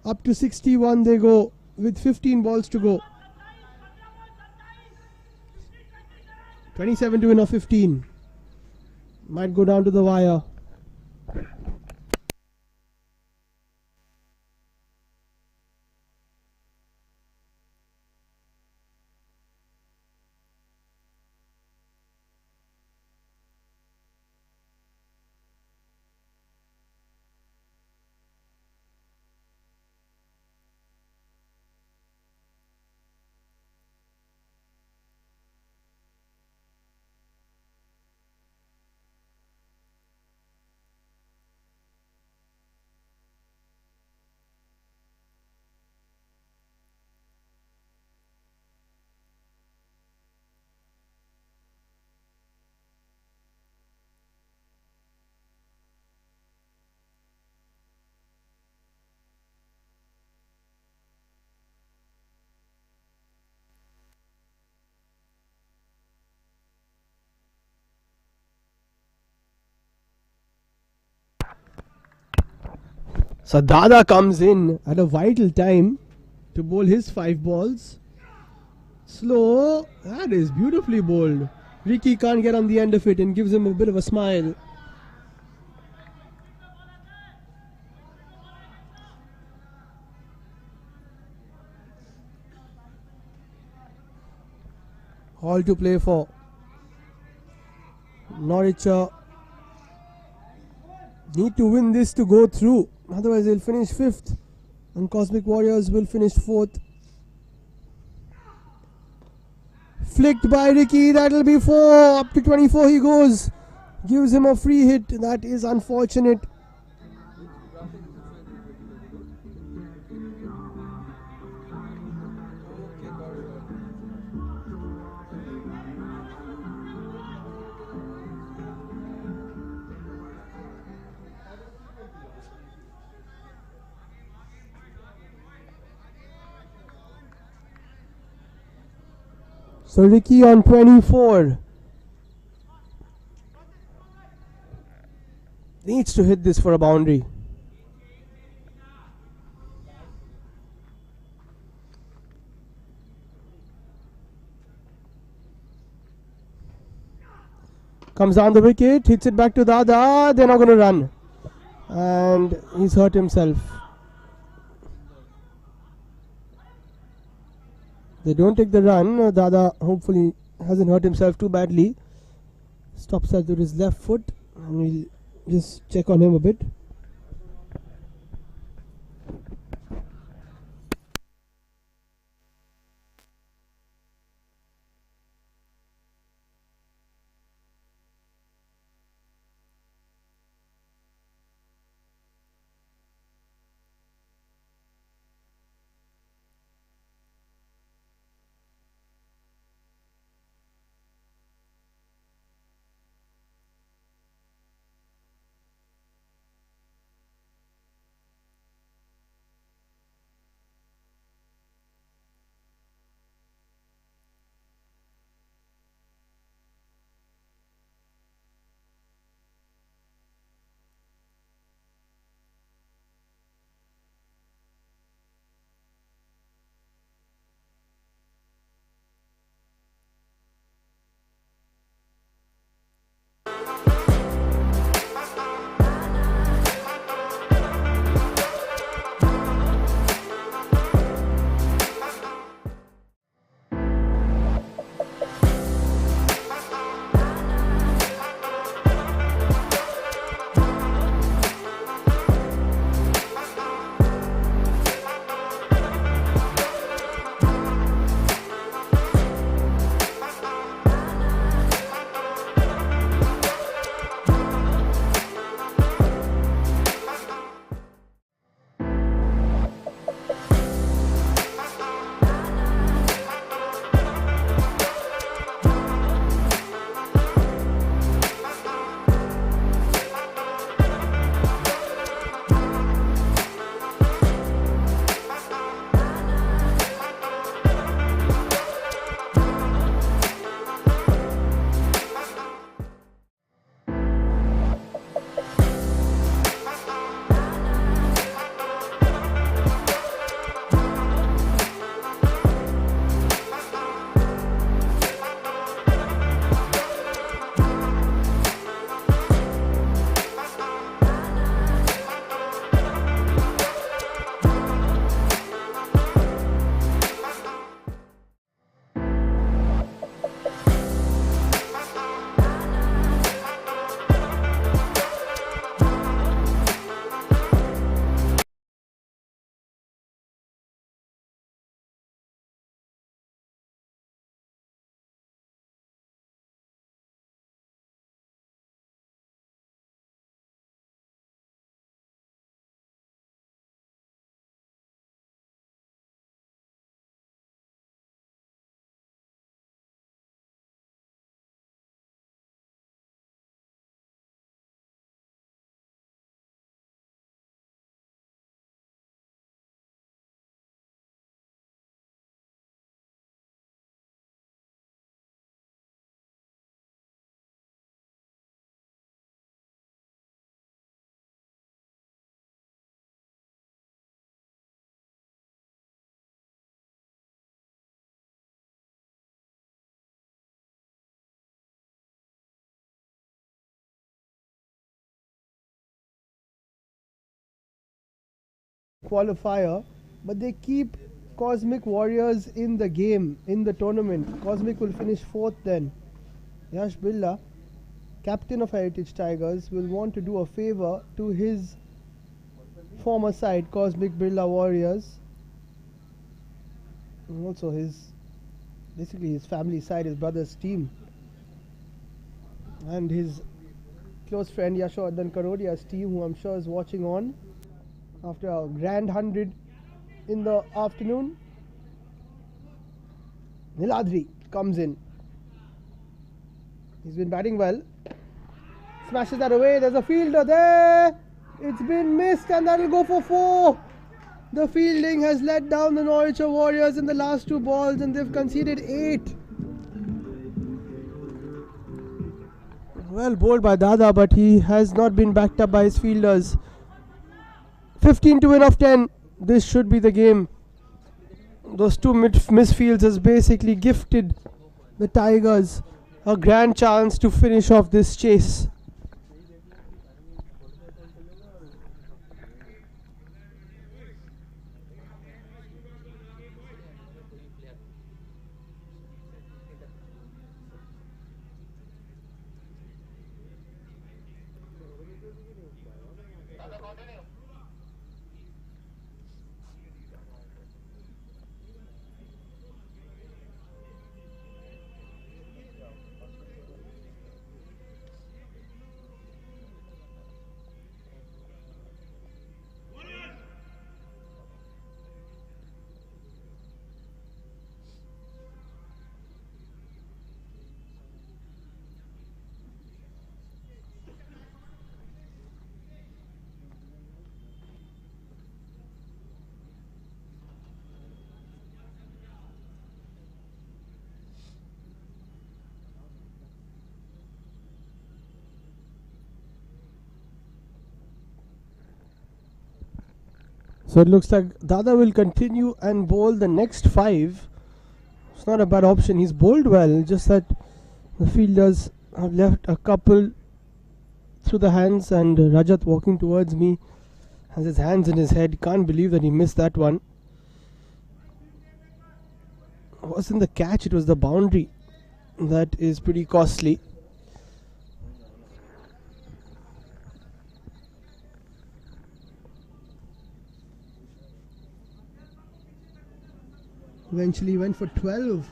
Up to 61 they go with 15 balls to go. 27 to win of 15. Might go down to the wire. So Dada comes in at a vital time to bowl his 5 balls. Slow, that is beautifully bowled. Ricky can't get on the end of it and gives him a bit of a smile. All to play for. Nouriture need to win this to go through. Otherwise they'll finish 5th. And Cosmic Warriors will finish 4th. Flicked by Ricky. That'll be 4. Up to 24 he goes. Gives him a free hit. That is unfortunate. So Ricky on 24 needs to hit this for a boundary. Comes down the wicket, hits it back to Dada. They're not going to run. And he's hurt himself. They don't take the run. Dada hopefully hasn't hurt himself too badly. Stops at his left foot. And we'll just check on him a bit. qualifier, but they keep Cosmic Warriors in the game, in the tournament. Cosmic will finish 4th then. Yash Birla, captain of Heritage Tigers, will want to do a favor to his former side, Cosmic Birla Warriors. And also basically his family side, his brother's team. And his close friend Yashodhan Karodia's team, who I'm sure is watching on after a grand 100 in the afternoon. Niladri comes in. He's been batting well. Smashes that away. There's a fielder there. It's been missed and that'll go for 4. The fielding has let down the Nouriture Warriors in the last 2 balls and they've conceded 8. Well bowled by Dada, but he has not been backed up by his fielders. 15 to win of 10. This should be the game. Those 2 misfields has basically gifted the Tigers a grand chance to finish off this chase. So it looks like Dada will continue and bowl the next 5. It's not a bad option. He's bowled well, just that the fielders have left a couple through the hands, and Rajat walking towards me has his hands in his head. Can't believe that he missed that one. It wasn't the catch, it was the boundary. That is pretty costly. Eventually went for 12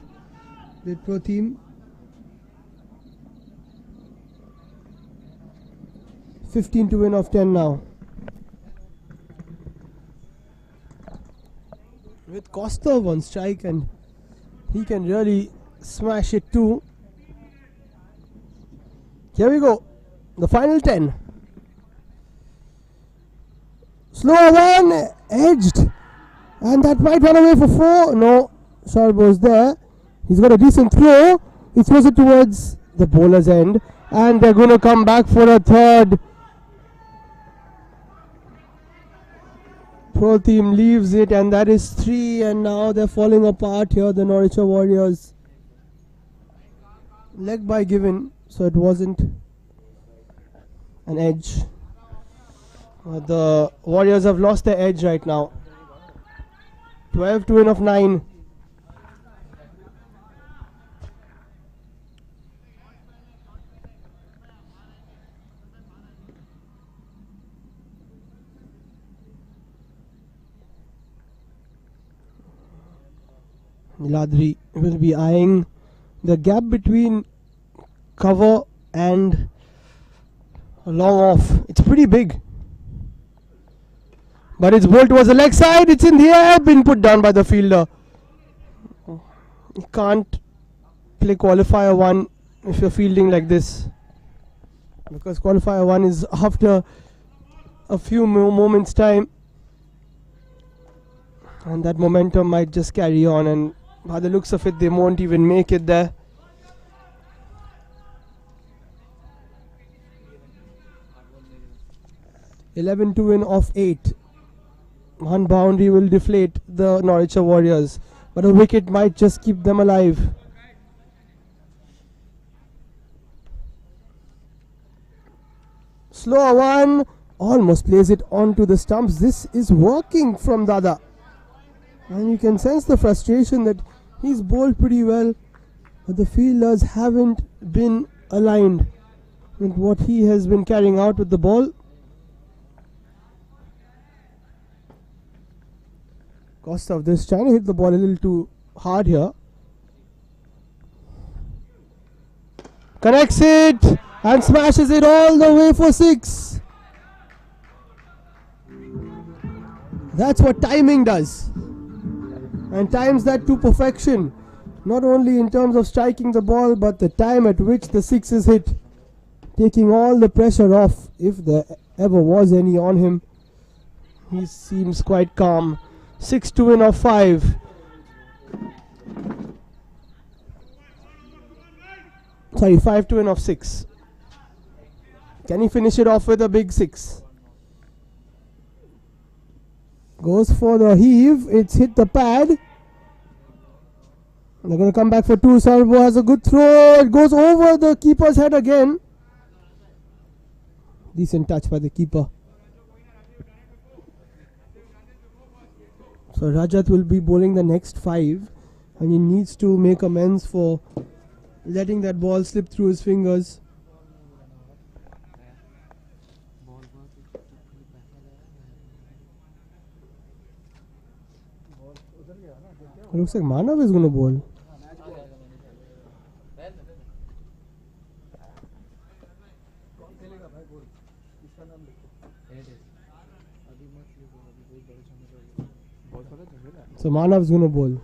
with Pro Team. 15 to win of 10 now. With Kostov on strike, and he can really smash it too. Here we go. The final 10. Slow one, edged. And that might run away for 4. No, Sharbo's there. He's got a decent throw. He throws it towards the bowler's end. And they're going to come back for a 3rd. Pro Team leaves it, and that is 3. And now they're falling apart here, the Nouriture Warriors. Leg by given, so it wasn't an edge. The Warriors have lost their edge right now. 12 to win of 9. Niladri will be eyeing the gap between cover and long off. It's pretty big. But it's bowled towards the leg side. It's in the air. Been put down by the fielder. You can't play qualifier 1 if you're fielding like this, because qualifier 1 is after a few moments time, and that momentum might just carry on, and by the looks of it they won't even make it there. $11 to win of 8. One boundary will deflate the Nouriture Warriors, but a wicket might just keep them alive. Slow one almost plays it onto the stumps. This is working from Dada. And you can sense the frustration that he's bowled pretty well, but the fielders haven't been aligned with what he has been carrying out with the ball. Kostov just trying to hit the ball a little too hard here. Connects it and smashes it all the way for 6. That's what timing does, and times that to perfection, not only in terms of striking the ball but the time at which the 6 is hit, taking all the pressure off if there ever was any on him. He seems quite calm. 6 to win of 5. Sorry, 5 to win of 6. Can he finish it off with a big 6? Goes for the heave. It's hit the pad. They're going to come back for 2. Salvo has a good throw. It goes over the keeper's head again. Decent touch by the keeper. So Rajat will be bowling the next 5, and he needs to make amends for letting that ball slip through his fingers. It looks like Manav is going to bowl. So Manav is going to bowl.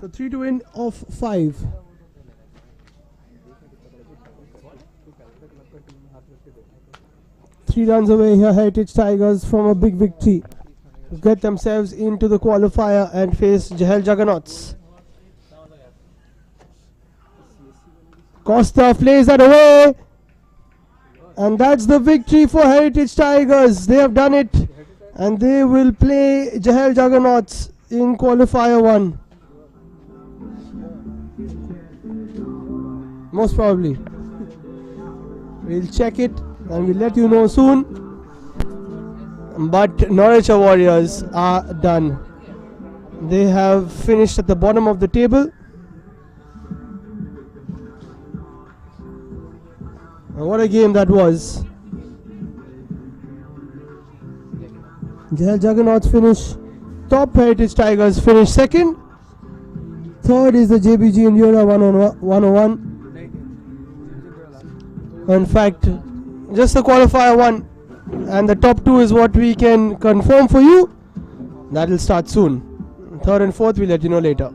So 3 to win of 5. Three runs away here, Heritage Tigers from a big victory to get themselves into the qualifier and face Jahel Juggernauts. Costa plays that away, and that's the victory for Heritage Tigers. They have done it, and they will play Jahel Juggernauts in qualifier 1. Most probably. We'll check it and we'll let you know soon. But Nouriture Warriors are done. They have finished at the bottom of the table. And what a game that was. Jahel Juggernauts finish top, Heritage Tigers finish second. Third is the JBG Indira 101. In fact, just the qualifier 1 and the top 2 is what we can confirm for you. That will start soon. Third and fourth we'll let you know later.